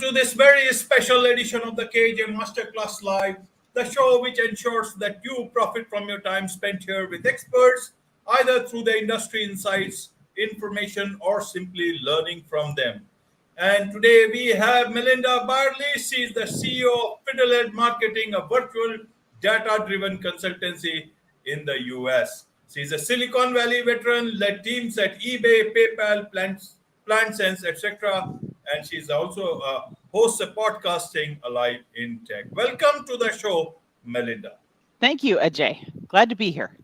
to this very special edition of the KJ Masterclass Live, the show which ensures that you profit from your time spent here with experts, either through the industry insights, information, or simply learning from them. And today we have Melinda Byerley. She is the CEO of Fiddlehead Marketing, a virtual data-driven consultancy in the US. She's a Silicon Valley veteran, led teams at eBay, PayPal, PlantSense, etc. And she's also a host of podcasting alive in tech. Welcome to the show, Melinda. Thank you, Ajay. Glad to be here.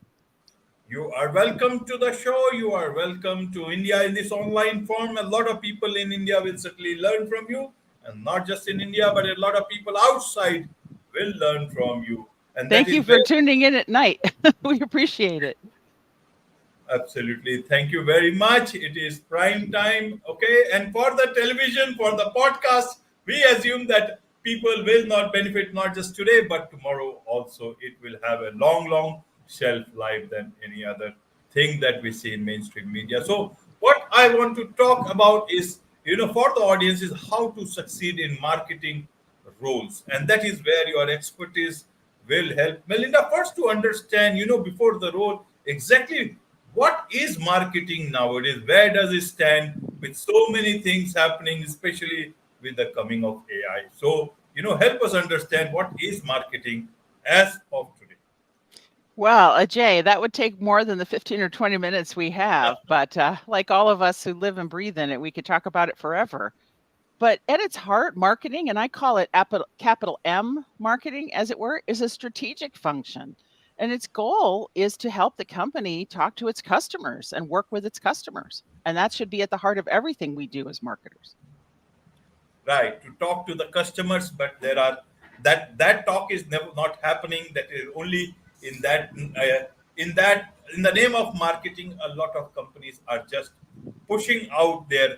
You are welcome to the show. You are welcome to India in this online form. A lot of people in India will certainly learn from you. And not just in India, but a lot of people outside will learn from you. And Thank you for tuning in at night. We appreciate it. Absolutely. Thank you very much. It is prime time. Okay. And for the television, for the podcast, we assume that people will not benefit not just today, but tomorrow also. It will have a long shelf life than any other thing that we see in mainstream media. So what I want to talk about is, for the audience is how to succeed in marketing roles. And that is where your expertise will help. Melinda, first to understand, before the role, exactly what is marketing nowadays? Where does it stand with so many things happening, especially with the coming of AI? So, help us understand what is marketing as of today. Well, Ajay, that would take more than the 15 or 20 minutes we have. But like all of us who live and breathe in it, we could talk about it forever. But at its heart, marketing, and I call it capital M marketing, as it were, is a strategic function. And its goal is to help the company talk to its customers and work with its customers. And that should be at the heart of everything we do as marketers. Right, to talk to the customers, but there are that talk is never not happening. That is only in the name of marketing. A lot of companies are just pushing out their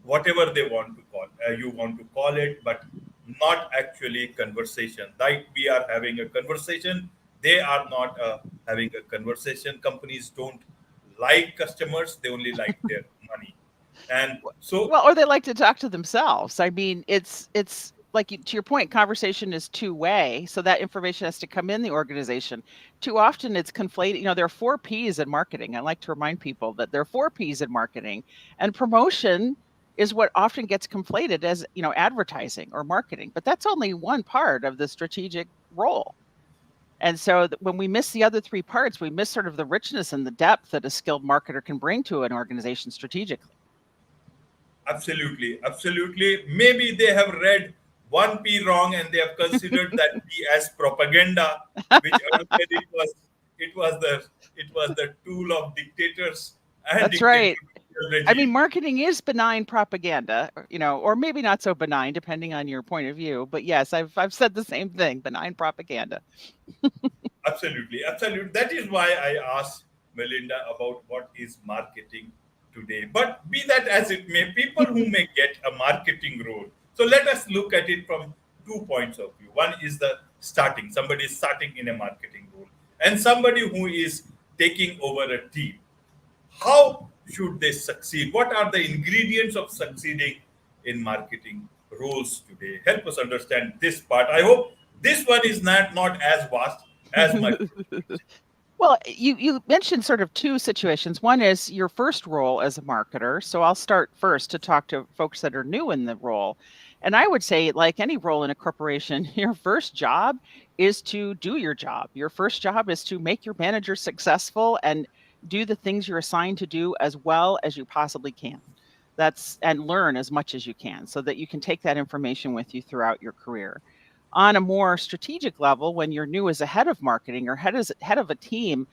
whatever they want to call you want to call it, but not actually conversation. Like we are having a conversation, they are not having a conversation. Companies don't like customers; they only like their money. And so, well, or they like to talk to themselves. I mean, it's like, to your point, conversation is two-way, so that information has to come in the organization. Too often it's conflated. There are 4 P's in marketing. I like to remind people that there are 4 P's in marketing, and promotion is what often gets conflated as, advertising or marketing, but that's only one part of the strategic role. And so when we miss the other 3 parts, we miss sort of the richness and the depth that a skilled marketer can bring to an organization strategically. Absolutely. Maybe they have read 1 P wrong and they have considered that P as propaganda, which earlier it was the tool of dictators and That's right. regime. I mean, marketing is benign propaganda, or maybe not so benign, depending on your point of view. But yes, I've said the same thing: benign propaganda. Absolutely. That is why I asked Melinda about what is marketing today. But be that as it may, people who may get a marketing role. So let us look at it from 2 points of view. One is the starting. Somebody is starting in a marketing role, and somebody who is taking over a team. How should they succeed? What are the ingredients of succeeding in marketing roles today? Help us understand this part. I hope this one is not as vast as my. Well, you mentioned sort of 2 situations. One is your first role as a marketer. So I'll start first to talk to folks that are new in the role. And I would say, like any role in a corporation, your first job is to do your job. Your first job is to make your manager successful and do the things you're assigned to do as well as you possibly can. And learn as much as you can so that you can take that information with you throughout your career. On a more strategic level, when you're new as a head of marketing or head of a team,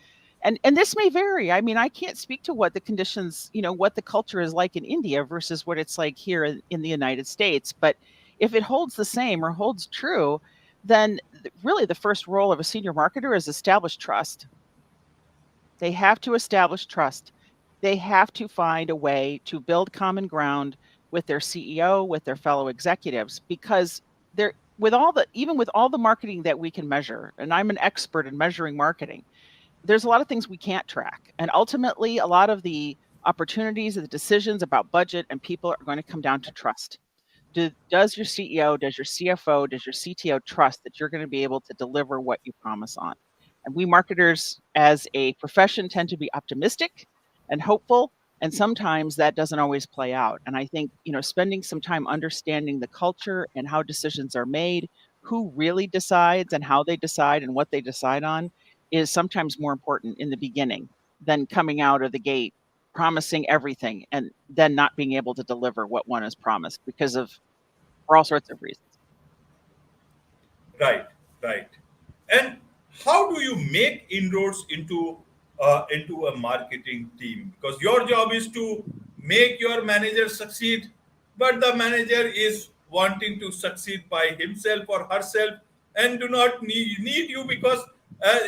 and this may vary. I mean, I can't speak to what the conditions, what the culture is like in India versus what it's like here in the United States. But if it holds the same or holds true, then really the first role of a senior marketer is establish trust. They have to establish trust. They have to find a way to build common ground with their CEO, with their fellow executives, because even with all the marketing that we can measure, and I'm an expert in measuring marketing, there's a lot of things we can't track. And ultimately, a lot of the opportunities and the decisions about budget and people are going to come down to trust. does your CEO, does your CFO, does your CTO trust that you're going to be able to deliver what you promise on? And we marketers as a profession tend to be optimistic and hopeful, and sometimes that doesn't always play out. And I think, spending some time understanding the culture and how decisions are made, who really decides and how they decide and what they decide on is sometimes more important in the beginning than coming out of the gate promising everything and then not being able to deliver what one has promised because of for all sorts of reasons. Right, right. And how do you make inroads into a marketing team? Because your job is to make your manager succeed, but the manager is wanting to succeed by himself or herself and do not need you because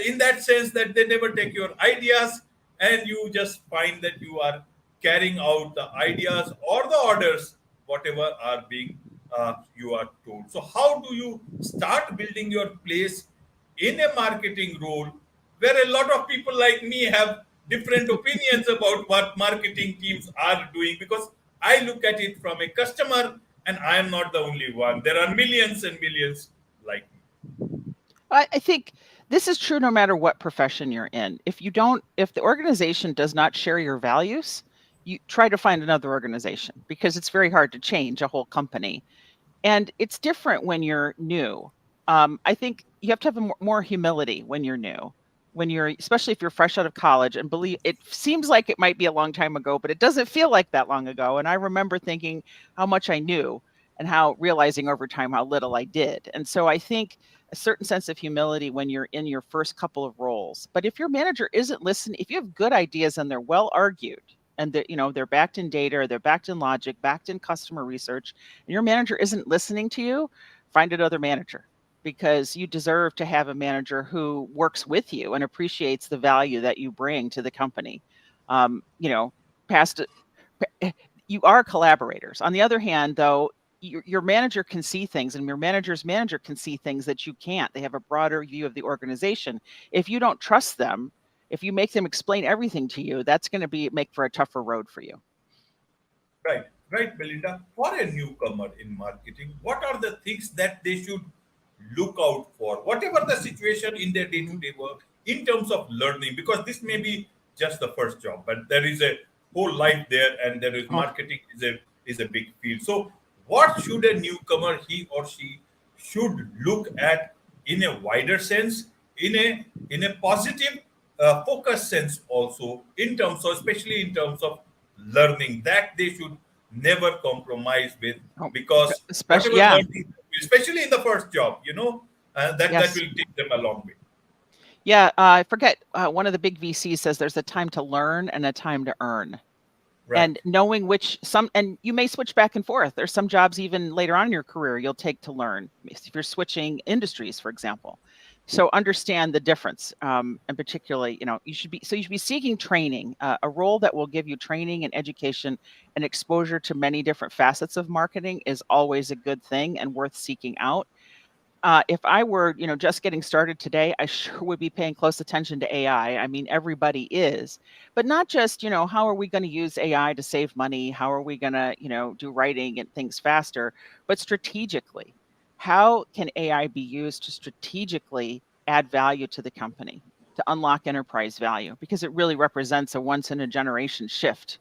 in that sense that they never take your ideas and you just find that you are carrying out the ideas or the orders whatever are being you are told. So how do you start building your place in a marketing role where a lot of people like me have different opinions about what marketing teams are doing? Because I look at it from a customer and I am not the only one. There are millions and millions like me. I think this is true no matter what profession you're in. If the organization does not share your values, you try to find another organization because it's very hard to change a whole company. And it's different when you're new. I think you have to have more humility when you're new, especially if you're fresh out of college. And believe it seems like it might be a long time ago, but it doesn't feel like that long ago. And I remember thinking how much I knew and how realizing over time how little I did. And so I think a certain sense of humility when you're in your first couple of roles. But if your manager isn't listening, if you have good ideas and they're well argued, and they're backed in data, or they're backed in logic, backed in customer research, and your manager isn't listening to you, find another manager because you deserve to have a manager who works with you and appreciates the value that you bring to the company. Um, you know, past you are collaborators. On the other hand, though, your manager can see things and your manager's manager can see things that you can't. They have a broader view of the organization. If you don't trust them, if you make them explain everything to you, that's going to make for a tougher road for you. Right, right, Melinda. For a newcomer in marketing, what are the things that they should look out for, whatever the situation in their Mhm. day-to-day work, in terms of learning? Because this may be just the first job, but there is a whole life there, and there is Oh, marketing is a big field. So, what should a newcomer he or she should look at in a wider sense, in a positive focus sense also, in terms of especially in terms of learning that they should never compromise with, oh, because especially, whatever yeah, learning, especially in the first job, that yes. will take them a long way. Yeah, I forget, one of the big VCs says there's a time to learn and a time to earn. Right, And knowing and you may switch back and forth. There's some jobs even later on in your career you'll take to learn if you're switching industries, for example. So understand the difference, and particularly, you should be seeking training, a role that will give you training and education and exposure to many different facets of marketing is always a good thing and worth seeking out. If I were, just getting started today, I sure would be paying close attention to AI. I mean, everybody is, but not just, how are we going to use AI to save money? How are we going to, do writing and things faster? But strategically, how can AI be used to strategically add value to the company, to unlock enterprise value? Because it really represents a once in a generation shift.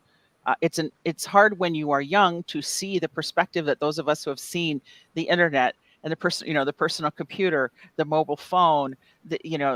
It's hard when you are young to see the perspective that those of us who have seen the internet and the personal computer, the mobile phone,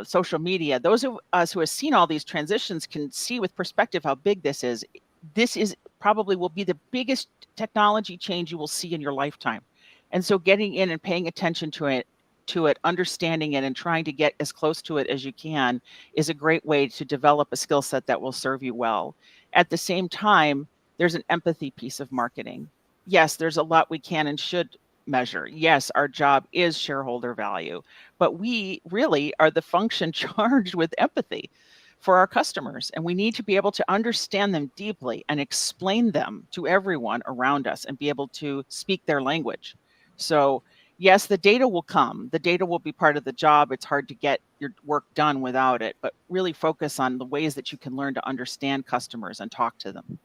social media. Those of us who have seen all these transitions can see with perspective how big this is. This is probably will be the biggest technology change you will see in your lifetime. And so getting in and paying attention to it, understanding it and trying to get as close to it as you can is a great way to develop a skill set that will serve you well. At the same time, there's an empathy piece of marketing. Yes, there's a lot we can and should measure. Yes, our job is shareholder value, but we really are the function charged with empathy for our customers. And we need to be able to understand them deeply and explain them to everyone around us and be able to speak their language. So, yes, the data will come. The data will be part of the job. It's hard to get your work done without it, but really focus on the ways that you can learn to understand customers and talk to them.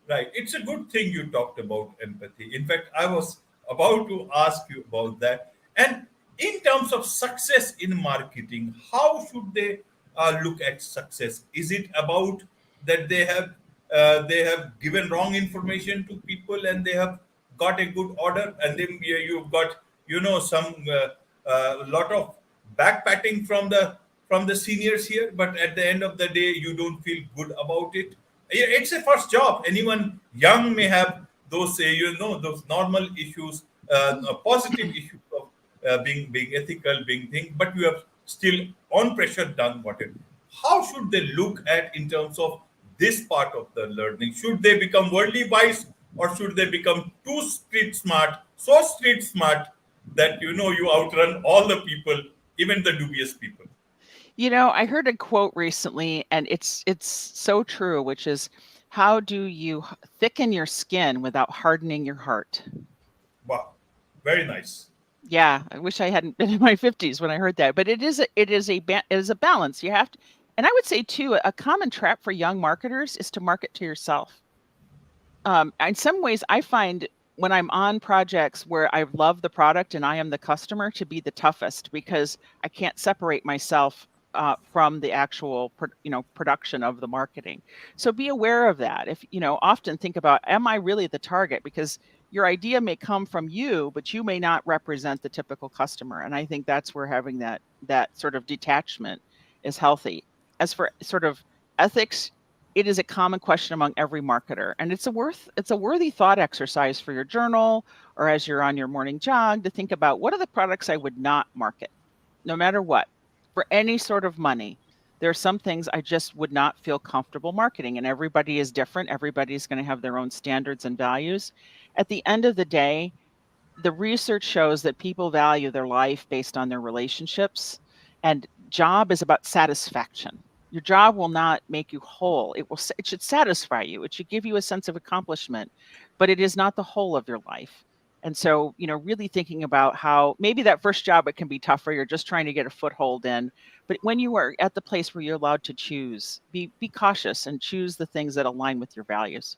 Right. It's a good thing you talked about empathy. In fact, I was about to ask you about that. And in terms of success in marketing, how should they look at success? Is it about that they have given wrong information to people and they have got a good order, and then you've got some lot of backpatting from the seniors here, but at the end of the day you don't feel good about it. It's a first job. Anyone young may have those those normal issues, positive issues of being ethical, being thing, but you have still on pressure done whatever. How should they look at in terms of this part of the learning? Should they become worldly wise, or should they become too street smart, so street smart that you outrun all the people, even the dubious people? I heard a quote recently, and it's so true, which is, how do you thicken your skin without hardening your heart? Wow, very nice. Yeah, I wish I hadn't been in my 50s when I heard that, but it is a balance. You have to, and I would say too, a common trap for young marketers is to market to yourself. In some ways, I find when I'm on projects where I love the product and I am the customer to be the toughest, because I can't separate myself from the actual, production of the marketing. So be aware of that. If often think about, am I really the target? Because your idea may come from you, but you may not represent the typical customer. And I think that's where having that sort of detachment is healthy. As for sort of ethics, it is a common question among every marketer, and it's a worthy thought exercise for your journal, or as you're on your morning jog, to think about, what are the products I would not market, no matter what, for any sort of money. There are some things I just would not feel comfortable marketing, and everybody is different. Everybody's going to have their own standards and values. At the end of the day, the research shows that people value their life based on their relationships, and job is about satisfaction. Your job will not make you whole. It should satisfy you. It should give you a sense of accomplishment, but it is not the whole of your life. And so, really thinking about how maybe that first job, it can be tougher. You're just trying to get a foothold in. But when you are at the place where you're allowed to choose, be cautious and choose the things that align with your values.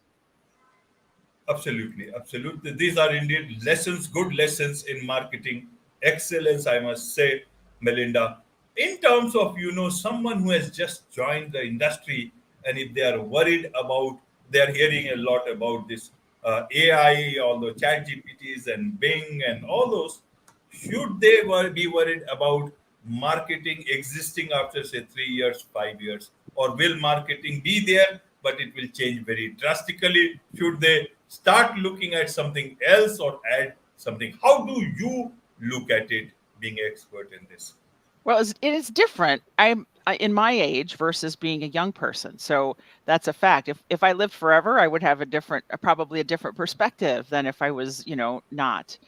Absolutely, absolutely. These are indeed lessons, good lessons in marketing excellence, I must say, Melinda. In terms of someone who has just joined the industry, and if they are worried about, they are hearing a lot about this AI, all the Chat GPTs and Bing and all those. Should they be worried about marketing existing after say 3 years, 5 years, or will marketing be there but it will change very drastically? Should they start looking at something else or add something? How do you look at it, being expert in this? Well, it is different. In my age versus being a young person, so that's a fact. If I lived forever, I would have probably a different perspective than if I was, not.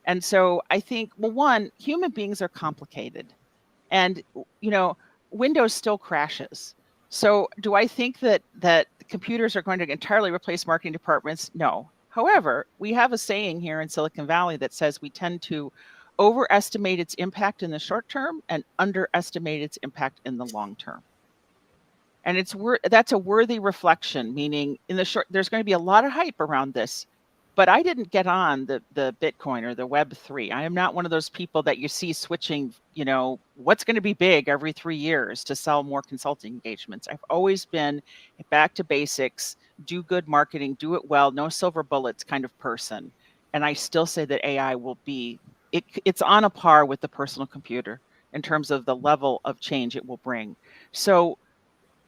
And so I think, well, one, human beings are complicated, and Windows still crashes. So do I think that computers are going to entirely replace marketing departments? No. However, we have a saying here in Silicon Valley that says we tend to overestimate its impact in the short term and underestimate its impact in the long term. And that's a worthy reflection, meaning in the short, there's going to be a lot of hype around this. But I didn't get on the Bitcoin or the Web3. I am not one of those people that you see switching, what's going to be big every 3 years to sell more consulting engagements. I've always been back to basics, do good marketing, do it well, no silver bullets kind of person. And I still say that AI will it's on a par with the personal computer in terms of the level of change it will bring. So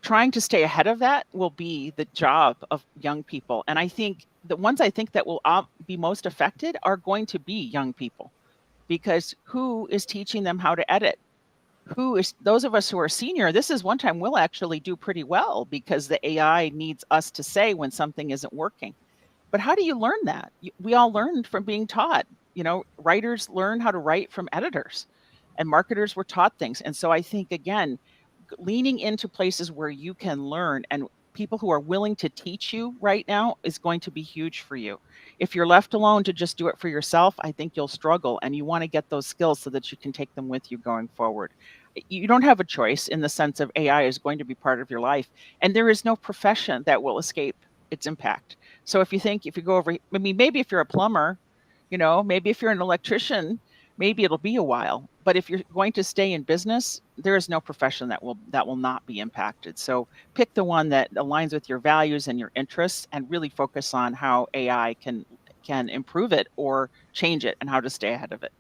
trying to stay ahead of that will be the job of young people. And I think the ones I think that will be most affected are going to be young people, because who is teaching them how to edit? Who is those of us who are senior? This is one time we'll actually do pretty well, because the AI needs us to say when something isn't working. But how do you learn that? We all learned from being taught. Writers learn how to write from editors, and marketers were taught things. And so I think, again, leaning into places where you can learn, and people who are willing to teach you right now is going to be huge for you. If you're left alone to just do it for yourself, I think you'll struggle, and you want to get those skills so that you can take them with you going forward. You don't have a choice, in the sense of AI is going to be part of your life, and there is no profession that will escape its impact. So if you go over, I mean, maybe if you're a plumber, maybe if you're an electrician, maybe it'll be a while. But if you're going to stay in business, there is no profession that will not be impacted. So pick the one that aligns with your values and your interests, and really focus on how AI can improve it or change it, and how to stay ahead of it.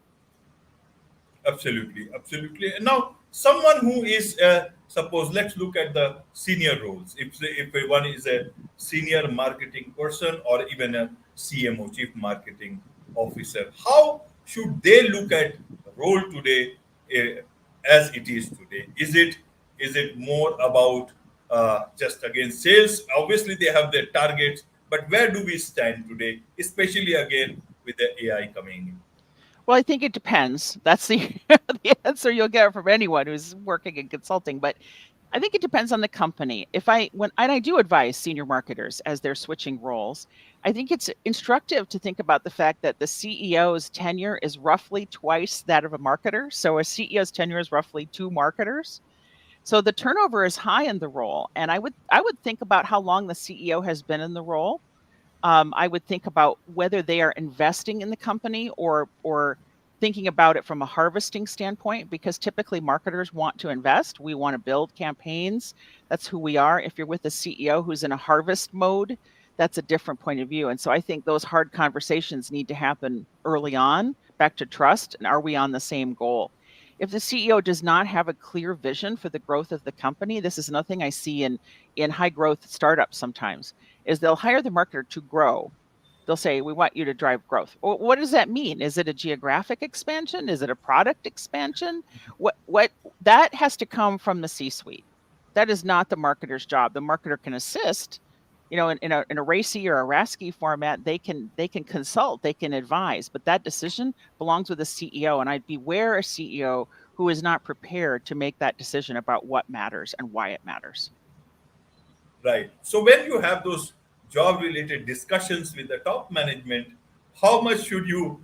Absolutely, absolutely. And now, someone who is, suppose, let's look at the senior roles. If one is a senior marketing person or even a CMO, Chief Marketing Officer, how should they look at role today, as it is today? Is it more about just again sales? Obviously, they have their targets, but where do we stand today, especially again with the AI coming in? Well, I think it depends. That's the the answer you'll get from anyone who's working in consulting. But I think it depends on the company. If I when and I do advise senior marketers as they're switching roles, I think it's instructive to think about the fact that the CEO's tenure is roughly twice that of a marketer. So a CEO's tenure is roughly two marketers. So the turnover is high in the role, and I would think about how long the CEO has been in the role. I would think about whether they are investing in the company, or thinking about it from a harvesting standpoint, because typically marketers want to invest. We want to build campaigns. That's who we are. If you're with a CEO who's in a harvest mode, that's a different point of view. And so I think those hard conversations need to happen early on, back to trust, and are we on the same goal? If the CEO does not have a clear vision for the growth of the company, this is another thing I see in high growth startups sometimes, is they'll hire the marketer to grow. They'll say, we want you to drive growth. Well, what does that mean? Is it a geographic expansion? Is it a product expansion? What that has to come from the C-suite. That is not the marketer's job. The marketer can assist, in a RACI or a RASCI format. They can consult, they can advise, but that decision belongs with the CEO. And I'd beware a CEO who is not prepared to make that decision about what matters and why it matters. Right. So when you have those job related discussions with the top management, how much should you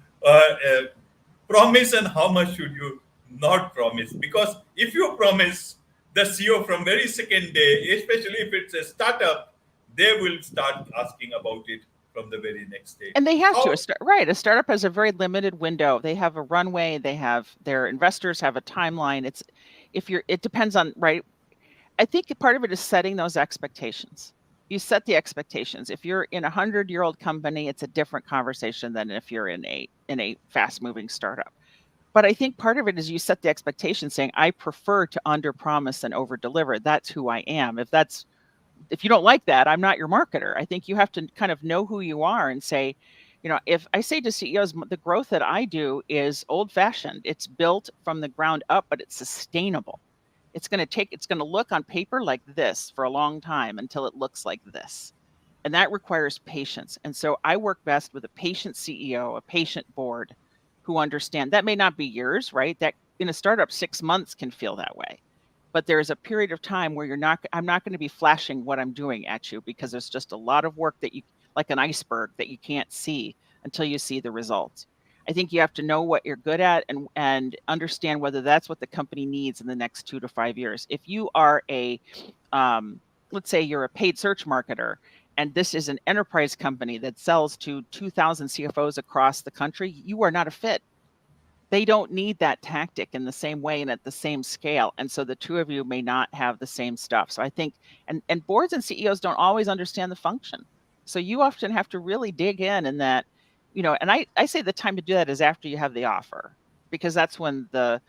promise and how much should you not promise? Because if you promise the CEO from very second day, especially if it's a startup, they will start asking about it from the very next day. And they have to. How Right. A startup has a very limited window. They have a runway. They have their investors have a timeline. It depends on, right. I think part of it is setting those expectations. You set the expectations. If you're in a 100-year-old company, it's a different conversation than if you're in a fast moving startup. But I think part of it is you set the expectation saying, I prefer to under promise and over deliver. That's who I am. If you don't like that, I'm not your marketer. I think you have to kind of know who you are and say, if I say to CEOs, the growth that I do is old fashioned, it's built from the ground up, but it's sustainable. It's going to look on paper like this for a long time until it looks like this. And that requires patience. And so I work best with a patient CEO, a patient board who understand that may not be yours, right? That in a startup, 6 months can feel that way. But there's a period of time where I'm not going to be flashing what I'm doing at you, because there's just a lot of work like an iceberg, that you can't see until you see the results. I think you have to know what you're good at, and understand whether that's what the company needs in the next 2 to 5 years. If you are let's say you're a paid search marketer, and this is an enterprise company that sells to 2,000 CFOs across the country, you are not a fit. They don't need that tactic in the same way and at the same scale. And so the two of you may not have the same stuff. So I think, and boards and CEOs don't always understand the function. So you often have to really dig in that, and I say the time to do that is after you have the offer, because that's when the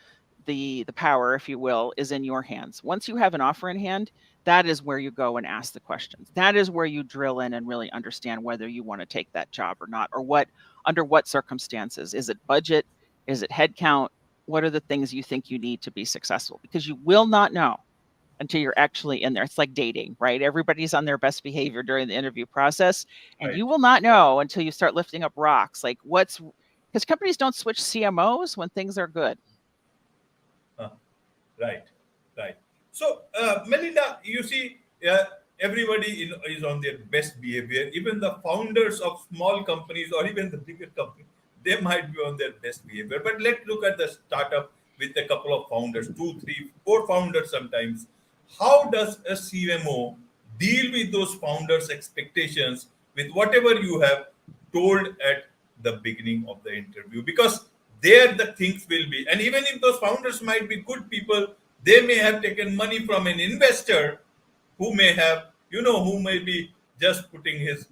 power, if you will, is in your hands. Once you have an offer in hand, that is where you go and ask the questions. That is where you drill in and really understand whether you want to take that job or not, or under what circumstances. Is it budget? Is it headcount? What are the things you think you need to be successful? Because you will not know until you're actually in there. It's like dating, right? Everybody's on their best behavior during the interview process, and right? you will not know until you start lifting up rocks. Because companies don't switch CMOs when things are good. Huh. Right, right. So, Melinda, you see, everybody is on their best behavior. Even the founders of small companies or even the bigger companies, they might be on their best behavior. But let's look at the startup with a couple of founders, two, three, four founders sometimes. How does a CMO deal with those founders' expectations with whatever you have told at the beginning of the interview, because there the things will be. And even if those founders might be good people, they may have taken money from an investor who may have, who may be just putting his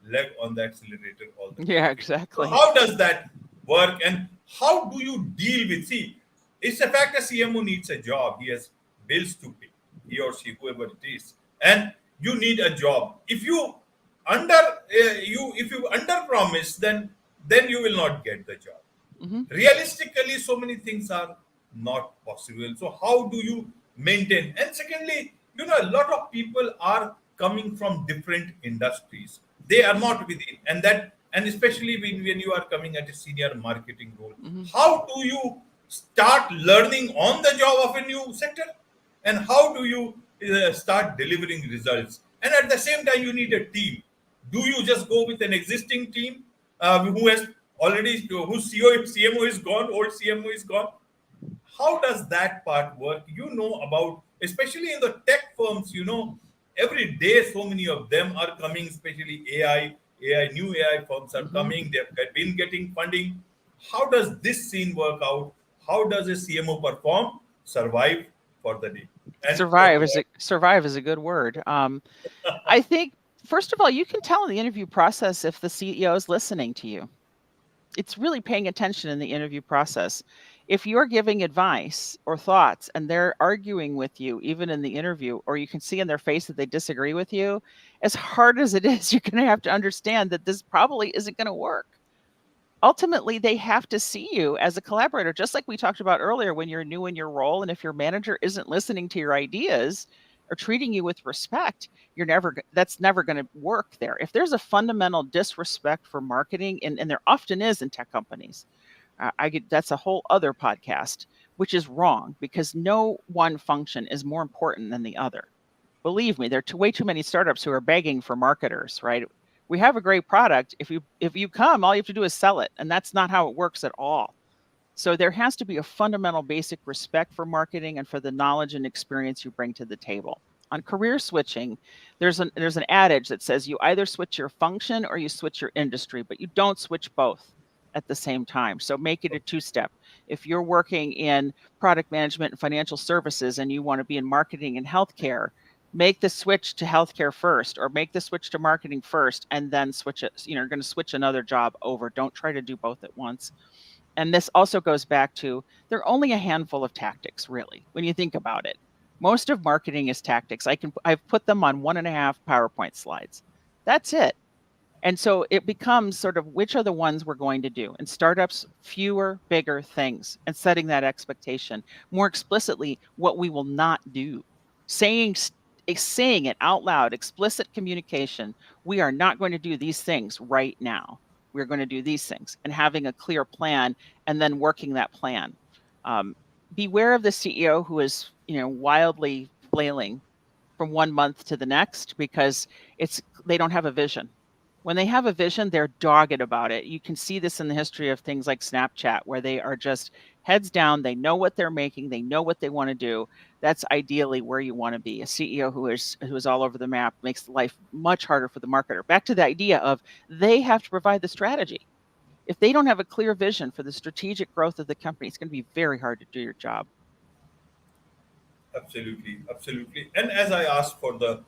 leg on the accelerator all the Yeah, time. So exactly. how does that work, and how do you deal with? See, it's a fact a CMO needs a job. He has bills to pay, he or she, whoever it is, and you need a job. If you under promise, then you will not get the job. Hmm. Realistically, so many things are not possible. So how do you maintain? And secondly, a lot of people are coming from different industries. They are not within, and especially when you are coming at a senior marketing role, Hmm. how do you start learning on the job of a new sector, and how do you start delivering results? And at the same time, you need a team. Do you just go with an existing team who has already, whose CMO is gone, old CMO is gone? How does that part work? About, especially in the tech firms, every day so many of them are coming, especially new AI firms are Hmm. coming. They've been getting funding. How does this scene work out? How does a CMO perform, survive for the day, and for tomorrow? Survive is a good word. I think first of all, you can tell in the interview process if the CEO is listening to you. It's really paying attention in the interview process. If you're giving advice or thoughts and they're arguing with you, even in the interview, or you can see in their face that they disagree with you, as hard as it is, you're going to have to understand that this probably isn't going to work. Ultimately, they have to see you as a collaborator, just like we talked about earlier when you're new in your role. And if your manager isn't listening to your ideas or treating you with respect, that's never going to work there. If there's a fundamental disrespect for marketing, and there often is in tech companies, that's a whole other podcast, which is wrong because no one function is more important than the other. Believe me, there are way too many startups who are begging for marketers, right? We have a great product. If you come, all you have to do is sell it, and that's not how it works at all. So there has to be a fundamental basic respect for marketing and for the knowledge and experience you bring to the table. On career switching, there's an adage that says you either switch your function or you switch your industry, but you don't switch both at the same time. So make it a two-step. If you're working in product management and financial services and you want to be in marketing and healthcare, make the switch to healthcare first, or make the switch to marketing first and then switch it. You're going to switch another job over. Don't try to do both at once. And this also goes back to there are only a handful of tactics, really, when you think about it. Most of marketing is tactics. I've put them on 1.5 PowerPoint slides. That's it. And so it becomes sort of which are the ones we're going to do. And startups, fewer, bigger things, and setting that expectation. More explicitly, what we will not do. Saying saying it out loud, explicit communication. We are not going to do these things right now. We're going to do these things, and having a clear plan and then working that plan. Um, Beware of the CEO who is, wildly flailing from one month to the next because they don't have a vision. When they have a vision, they're dogged about it. You can see this in the history of things like Snapchat, where they are just heads down. They know what they're making. They know what they want to do. That's ideally where you want to be. A CEO who is all over the map makes life much harder for the marketer. Back to the idea of they have to provide the strategy. If they don't have a clear vision for the strategic growth of the company, it's going to be very hard to do your job. Absolutely, absolutely. And as I asked for the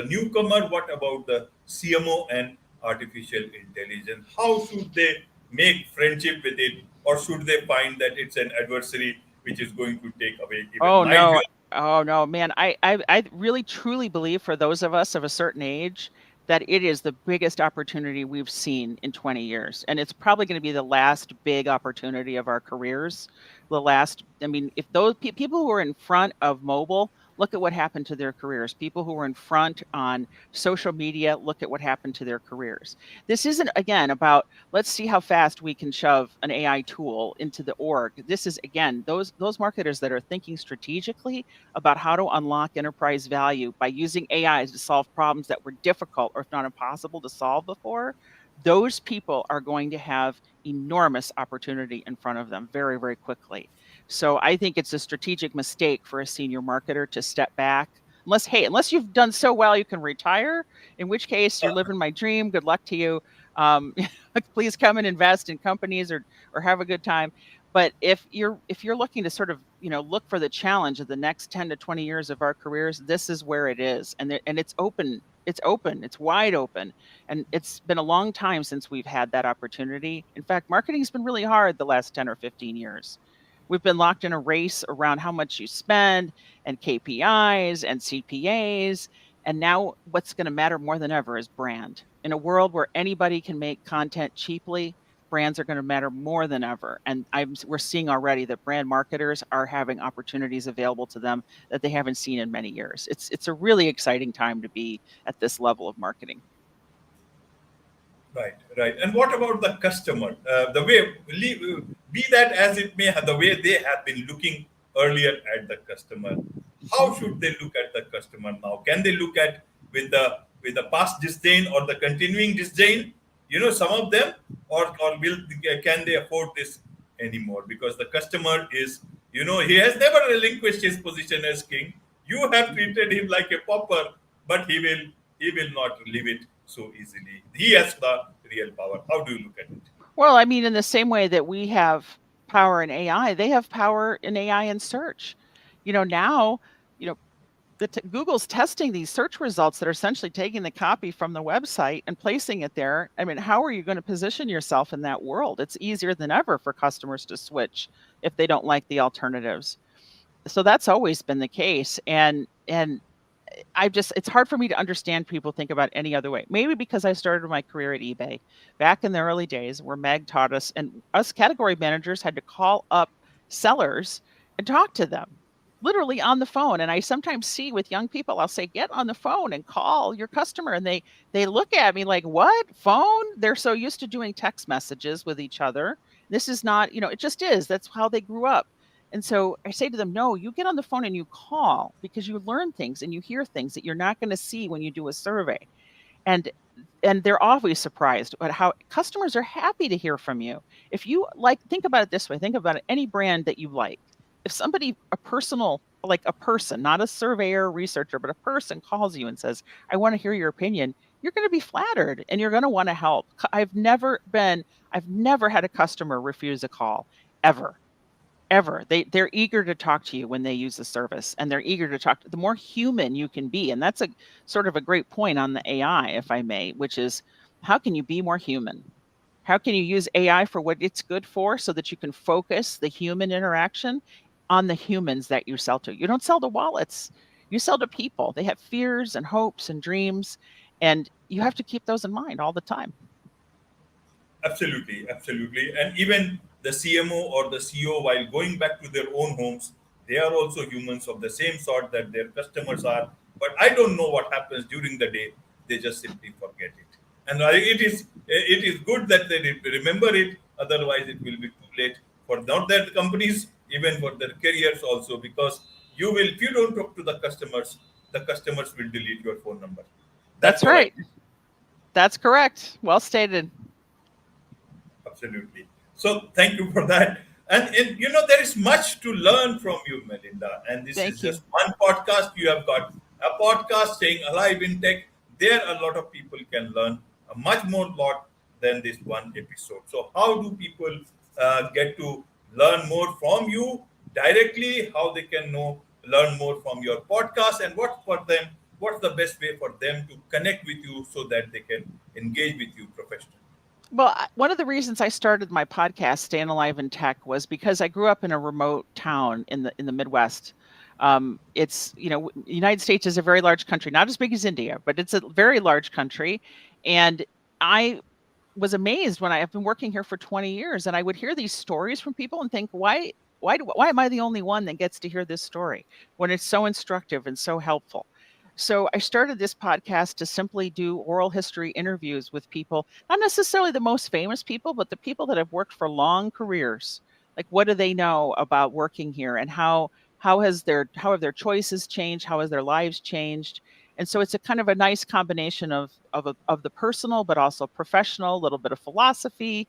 newcomer, what about the CMO and artificial intelligence? How should they make friendship with it, or should they find that it's an adversary which is going to take away even Oh my no. job? Oh no, man. I really truly believe for those of us of a certain age that it is the biggest opportunity we've seen in 20 years. And it's probably going to be the last big opportunity of our careers. I mean, if those people who are in front of mobile, look at what happened to their careers. People who were in front on social media, look at what happened to their careers. This isn't, again, about let's see how fast we can shove an AI tool into the org. This is, again, those marketers that are thinking strategically about how to unlock enterprise value by using AI to solve problems that were difficult or if not impossible to solve before. Those people are going to have enormous opportunity in front of them very, very quickly. So I think it's a strategic mistake for a senior marketer to step back, Unless you've done so well you can retire, in which case you're living my dream. Good luck to you. Um, please come and invest in companies or have a good time. But if you're looking to sort of look for the challenge of the next 10 to 20 years of our careers, this is where it is, and it's open. It's open. It's wide open, and it's been a long time since we've had that opportunity. In fact, marketing's been really hard the last 10 or 15 years. We've been locked in a race around how much you spend and KPIs and CPAs. And now what's going to matter more than ever is brand. In a world where anybody can make content cheaply, brands are going to matter more than ever. And we're seeing already that brand marketers are having opportunities available to them that they haven't seen in many years. It's a really exciting time to be at this level of marketing. Right, right. And what about the customer? The way, be that as it may, the way they have been looking earlier at the customer, how should they look at the customer now? Can they look at with the past disdain or the continuing disdain? Some of them, or can they afford this anymore? Because the customer is, he has never relinquished his position as king. You have treated him like a pauper, but he will not leave it so easily. He has the real power. How do you look at it? Well, I mean, in the same way that we have power in AI, they have power in AI and search. Now, you know, Google's testing these search results that are essentially taking the copy from the website and placing it there. I mean, how are you going to position yourself in that world? It's easier than ever for customers to switch if they don't like the alternatives. So that's always been the case. And it's hard for me to understand people think about any other way. Maybe because I started my career at eBay back in the early days where Meg taught us, and us category managers had to call up sellers and talk to them literally on the phone. And I sometimes see with young people, I'll say, get on the phone and call your customer. And they look at me like, what? Phone? They're so used to doing text messages with each other. This is not, it just is. That's how they grew up. And so I say to them, no, you get on the phone and you call, because you learn things and you hear things that you're not going to see when you do a survey. And they're always surprised at how customers are happy to hear from you. If you think about it this way, think about it, any brand that you like. If somebody, a person, not a surveyor or researcher, but a person calls you and says, I want to hear your opinion, you're going to be flattered and you're going to want to help. I've never had a customer refuse a call, ever. Ever. They're eager to talk to you when they use the service, and they're eager to talk. The more human you can be, and that's a sort of a great point on the AI, if I may, which is, how can you be more human? How can you use AI for what it's good for, so that you can focus the human interaction on the humans that you sell to? You don't sell to wallets. You sell to people. They have fears and hopes and dreams, and you have to keep those in mind all the time. Absolutely, absolutely. And even the CMO or the CEO, while going back to their own homes, they are also humans of the same sort that their customers are. But I don't know what happens during the day. They just simply forget it. And it is good that they remember it. Otherwise, it will be too late for not their companies, even for their careers also. Because if you don't talk to the customers will delete your phone number. That's That's what I right. That's correct. Well stated. Absolutely. So thank you for that. And there is much to learn from you, Melinda. And this is Thank you. just one podcast. You have got a podcast saying Alive in Tech. There a lot of people can learn a much more lot than this one episode. So how do people get to learn more from you directly? How they can learn more from your podcast, and what's the best way for them to connect with you so that they can engage with you professionally? Well, one of the reasons I started my podcast, Stayin Alive in Tech, was because I grew up in a remote town in the Midwest. It's the United States is a very large country, not as big as India, but it's a very large country. And I was amazed when I've been working here for 20 years, and I would hear these stories from people and think, why am I the only one that gets to hear this story when it's so instructive and so helpful? So I started this podcast to simply do oral history interviews with people, not necessarily the most famous people, but the people that have worked for long careers. Like, what do they know about working here, and how have their choices changed? How has their lives changed? And so it's a kind of a nice combination of the personal, but also professional, a little bit of philosophy.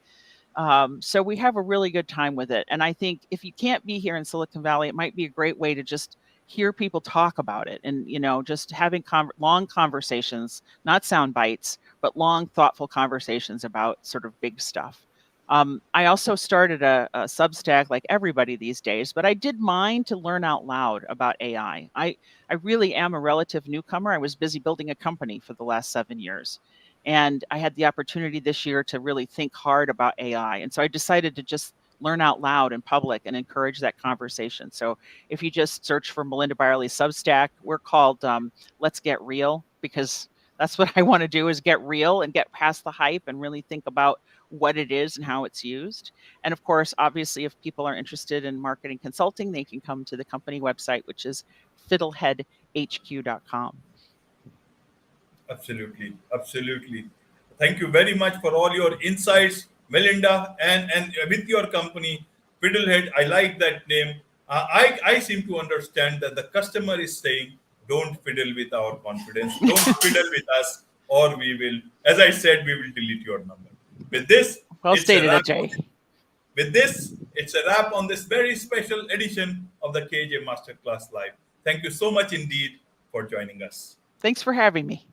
So we have a really good time with it. And I think if you can't be here in Silicon Valley, it might be a great way to just hear people talk about it, and just having long conversations, not sound bites, but long, thoughtful conversations about sort of big stuff. I also started a Substack like everybody these days, but I did mine to learn out loud about AI. I really am a relative newcomer. I was busy building a company for the last 7 years. And I had the opportunity this year to really think hard about AI. And so I decided to just learn out loud in public and encourage that conversation. So if you just search for Melinda Byerley Substack, we're called Let's Get Real, because that's what I want to do, is get real and get past the hype and really think about what it is and how it's used. And of course, obviously, if people are interested in marketing consulting, they can come to the company website, which is fiddleheadhq.com. Absolutely, absolutely. Thank you very much for all your insights, Melinda, and with your company, Fiddlehead. I like that name. I seem to understand that the customer is saying, "Don't fiddle with our confidence. Don't fiddle with us, or we will." As I said, we will delete your number. With this, Well it's a stated, wrap. Ajay. With this, it's a wrap on this very special edition of the KJ Masterclass Live. Thank you so much indeed for joining us. Thanks for having me.